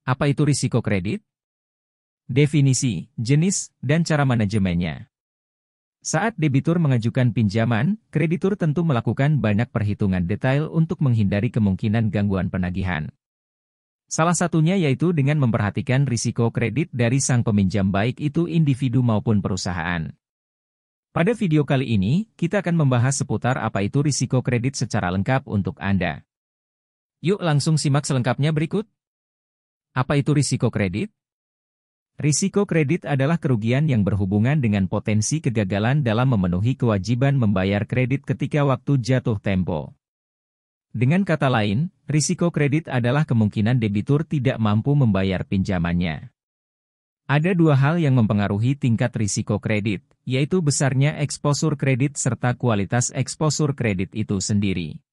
Apa itu risiko kredit? Definisi, jenis, dan cara manajemennya. Saat debitur mengajukan pinjaman, kreditur tentu melakukan banyak perhitungan detail untuk menghindari kemungkinan gangguan penagihan. Salah satunya yaitu dengan memperhatikan risiko kredit dari sang peminjam baik itu individu maupun perusahaan. Pada video kali ini, kita akan membahas seputar apa itu risiko kredit secara lengkap untuk Anda. Yuk langsung simak selengkapnya berikut. Apa itu risiko kredit? Risiko kredit adalah kerugian yang berhubungan dengan potensi kegagalan dalam memenuhi kewajiban membayar kredit ketika waktu jatuh tempo. Dengan kata lain, risiko kredit adalah kemungkinan debitur tidak mampu membayar pinjamannya. Ada dua hal yang mempengaruhi tingkat risiko kredit, yaitu besarnya eksposur kredit serta kualitas eksposur kredit itu sendiri.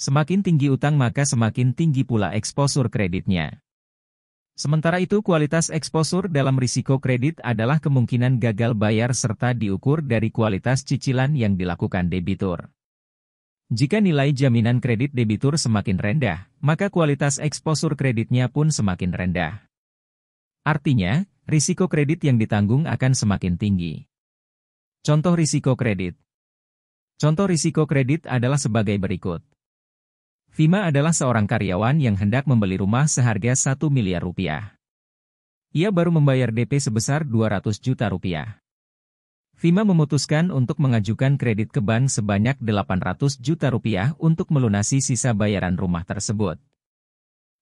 Semakin tinggi utang maka semakin tinggi pula eksposur kreditnya. Sementara itu kualitas eksposur dalam risiko kredit adalah kemungkinan gagal bayar serta diukur dari kualitas cicilan yang dilakukan debitur. Jika nilai jaminan kredit debitur semakin rendah, maka kualitas eksposur kreditnya pun semakin rendah. Artinya, risiko kredit yang ditanggung akan semakin tinggi. Contoh risiko kredit. Contoh risiko kredit adalah sebagai berikut. Vima adalah seorang karyawan yang hendak membeli rumah seharga 1 miliar rupiah. Ia baru membayar DP sebesar 200 juta rupiah. Vima memutuskan untuk mengajukan kredit ke bank sebanyak 800 juta rupiah untuk melunasi sisa bayaran rumah tersebut.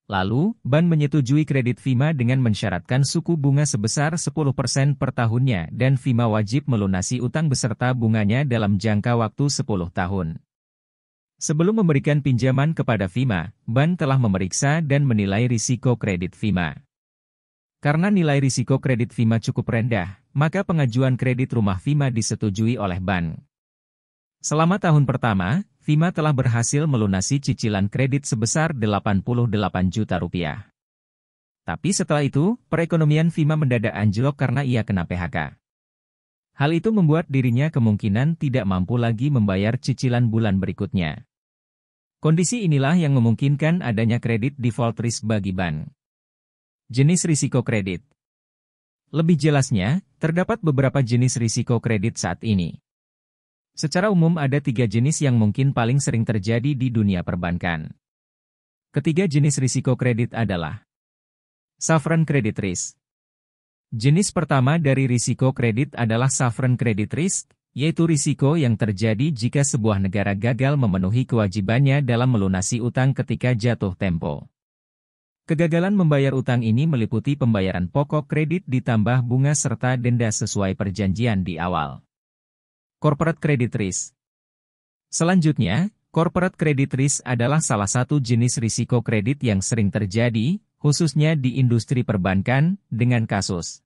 Lalu, bank menyetujui kredit Vima dengan mensyaratkan suku bunga sebesar 10% per tahunnya dan Vima wajib melunasi utang beserta bunganya dalam jangka waktu 10 tahun. Sebelum memberikan pinjaman kepada Vima, bank telah memeriksa dan menilai risiko kredit Vima. Karena nilai risiko kredit Vima cukup rendah, maka pengajuan kredit rumah Vima disetujui oleh bank. Selama tahun pertama, Vima telah berhasil melunasi cicilan kredit sebesar 88 juta rupiah. Tapi setelah itu, perekonomian Vima mendadak anjlok karena ia kena PHK. Hal itu membuat dirinya kemungkinan tidak mampu lagi membayar cicilan bulan berikutnya. Kondisi inilah yang memungkinkan adanya kredit default risk bagi bank. Jenis risiko kredit. Lebih jelasnya, terdapat beberapa jenis risiko kredit saat ini. Secara umum ada 3 jenis yang mungkin paling sering terjadi di dunia perbankan. Ketiga jenis risiko kredit adalah sovereign credit risk. Jenis pertama dari risiko kredit adalah sovereign credit risk, yaitu risiko yang terjadi jika sebuah negara gagal memenuhi kewajibannya dalam melunasi utang ketika jatuh tempo. Kegagalan membayar utang ini meliputi pembayaran pokok kredit ditambah bunga serta denda sesuai perjanjian di awal. Corporate credit risk. Selanjutnya, corporate credit risk adalah salah satu jenis risiko kredit yang sering terjadi, khususnya di industri perbankan, dengan kasus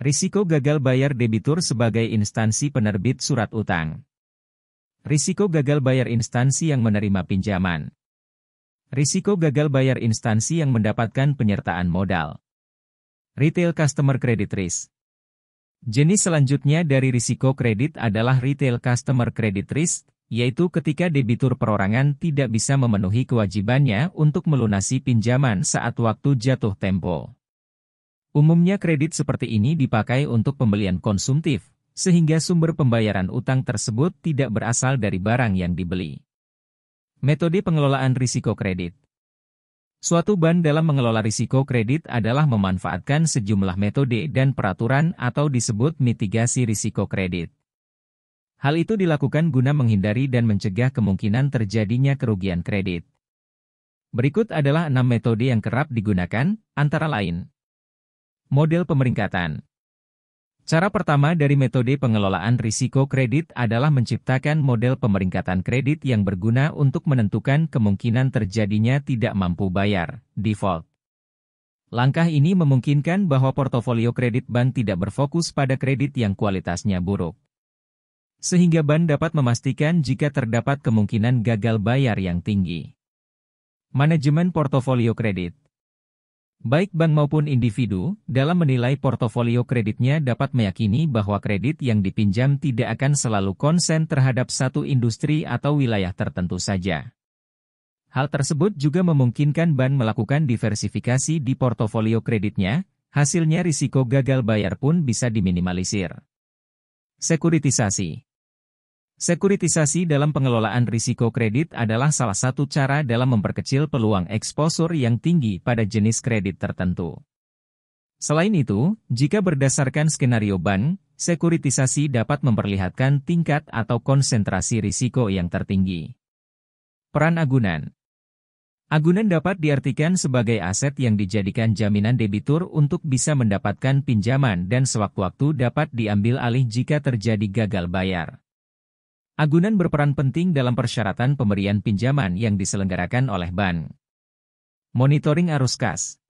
risiko gagal bayar debitur sebagai instansi penerbit surat utang. Risiko gagal bayar instansi yang menerima pinjaman. Risiko gagal bayar instansi yang mendapatkan penyertaan modal. Retail customer credit risk. Jenis selanjutnya dari risiko kredit adalah retail customer credit risk, yaitu ketika debitur perorangan tidak bisa memenuhi kewajibannya untuk melunasi pinjaman saat waktu jatuh tempo. Umumnya kredit seperti ini dipakai untuk pembelian konsumtif, sehingga sumber pembayaran utang tersebut tidak berasal dari barang yang dibeli. Metode pengelolaan risiko kredit. Suatu bank dalam mengelola risiko kredit adalah memanfaatkan sejumlah metode dan peraturan atau disebut mitigasi risiko kredit. Hal itu dilakukan guna menghindari dan mencegah kemungkinan terjadinya kerugian kredit. Berikut adalah 6 metode yang kerap digunakan, antara lain. Model pemeringkatan. Cara pertama dari metode pengelolaan risiko kredit adalah menciptakan model pemeringkatan kredit yang berguna untuk menentukan kemungkinan terjadinya tidak mampu bayar, default. Langkah ini memungkinkan bahwa portofolio kredit bank tidak berfokus pada kredit yang kualitasnya buruk. Sehingga bank dapat memastikan jika terdapat kemungkinan gagal bayar yang tinggi. Manajemen portofolio kredit. Baik bank maupun individu, dalam menilai portofolio kreditnya dapat meyakini bahwa kredit yang dipinjam tidak akan selalu konsen terhadap satu industri atau wilayah tertentu saja. Hal tersebut juga memungkinkan bank melakukan diversifikasi di portofolio kreditnya, hasilnya risiko gagal bayar pun bisa diminimalisir. Sekuritisasi. Sekuritisasi dalam pengelolaan risiko kredit adalah salah satu cara dalam memperkecil peluang eksposur yang tinggi pada jenis kredit tertentu. Selain itu, jika berdasarkan skenario bank, sekuritisasi dapat memperlihatkan tingkat atau konsentrasi risiko yang tertinggi. Peran agunan. Agunan dapat diartikan sebagai aset yang dijadikan jaminan debitur untuk bisa mendapatkan pinjaman dan sewaktu-waktu dapat diambil alih jika terjadi gagal bayar. Agunan berperan penting dalam persyaratan pemberian pinjaman yang diselenggarakan oleh bank. Monitoring arus kas.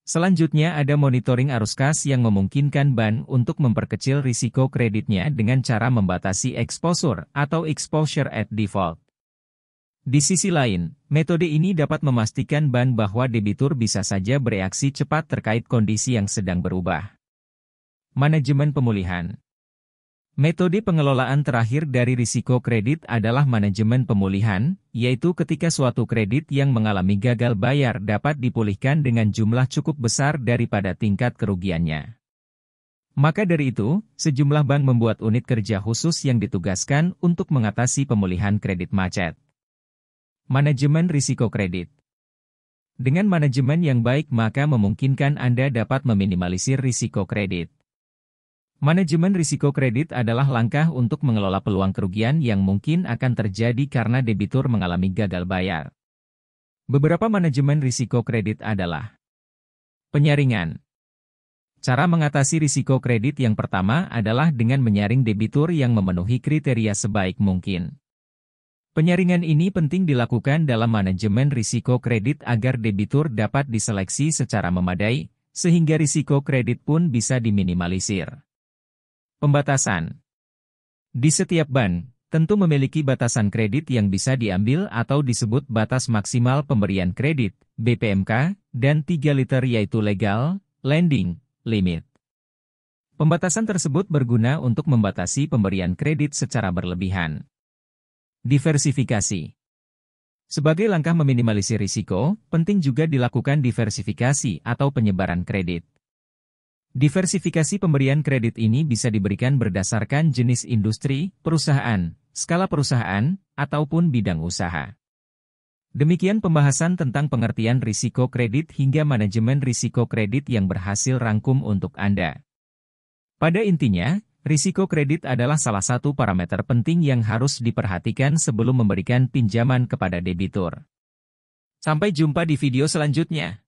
Selanjutnya ada monitoring arus kas yang memungkinkan bank untuk memperkecil risiko kreditnya dengan cara membatasi exposure atau exposure at default. Di sisi lain, metode ini dapat memastikan bank bahwa debitur bisa saja bereaksi cepat terkait kondisi yang sedang berubah. Manajemen pemulihan. Metode pengelolaan terakhir dari risiko kredit adalah manajemen pemulihan, yaitu ketika suatu kredit yang mengalami gagal bayar dapat dipulihkan dengan jumlah cukup besar daripada tingkat kerugiannya. Maka dari itu, sejumlah bank membuat unit kerja khusus yang ditugaskan untuk mengatasi pemulihan kredit macet. Manajemen risiko kredit. Dengan manajemen yang baik maka memungkinkan Anda dapat meminimalisir risiko kredit. Manajemen risiko kredit adalah langkah untuk mengelola peluang kerugian yang mungkin akan terjadi karena debitur mengalami gagal bayar. Beberapa manajemen risiko kredit adalah penyaringan. Cara mengatasi risiko kredit yang pertama adalah dengan menyaring debitur yang memenuhi kriteria sebaik mungkin. Penyaringan ini penting dilakukan dalam manajemen risiko kredit agar debitur dapat diseleksi secara memadai, sehingga risiko kredit pun bisa diminimalisir. Pembatasan. Di setiap bank, tentu memiliki batasan kredit yang bisa diambil atau disebut batas maksimal pemberian kredit, BPMK, dan 3 liter yaitu legal, lending, limit. Pembatasan tersebut berguna untuk membatasi pemberian kredit secara berlebihan. Diversifikasi. Sebagai langkah meminimalisir risiko, penting juga dilakukan diversifikasi atau penyebaran kredit. Diversifikasi pemberian kredit ini bisa diberikan berdasarkan jenis industri, perusahaan, skala perusahaan, ataupun bidang usaha. Demikian pembahasan tentang pengertian risiko kredit hingga manajemen risiko kredit yang berhasil rangkum untuk Anda. Pada intinya, risiko kredit adalah salah satu parameter penting yang harus diperhatikan sebelum memberikan pinjaman kepada debitur. Sampai jumpa di video selanjutnya.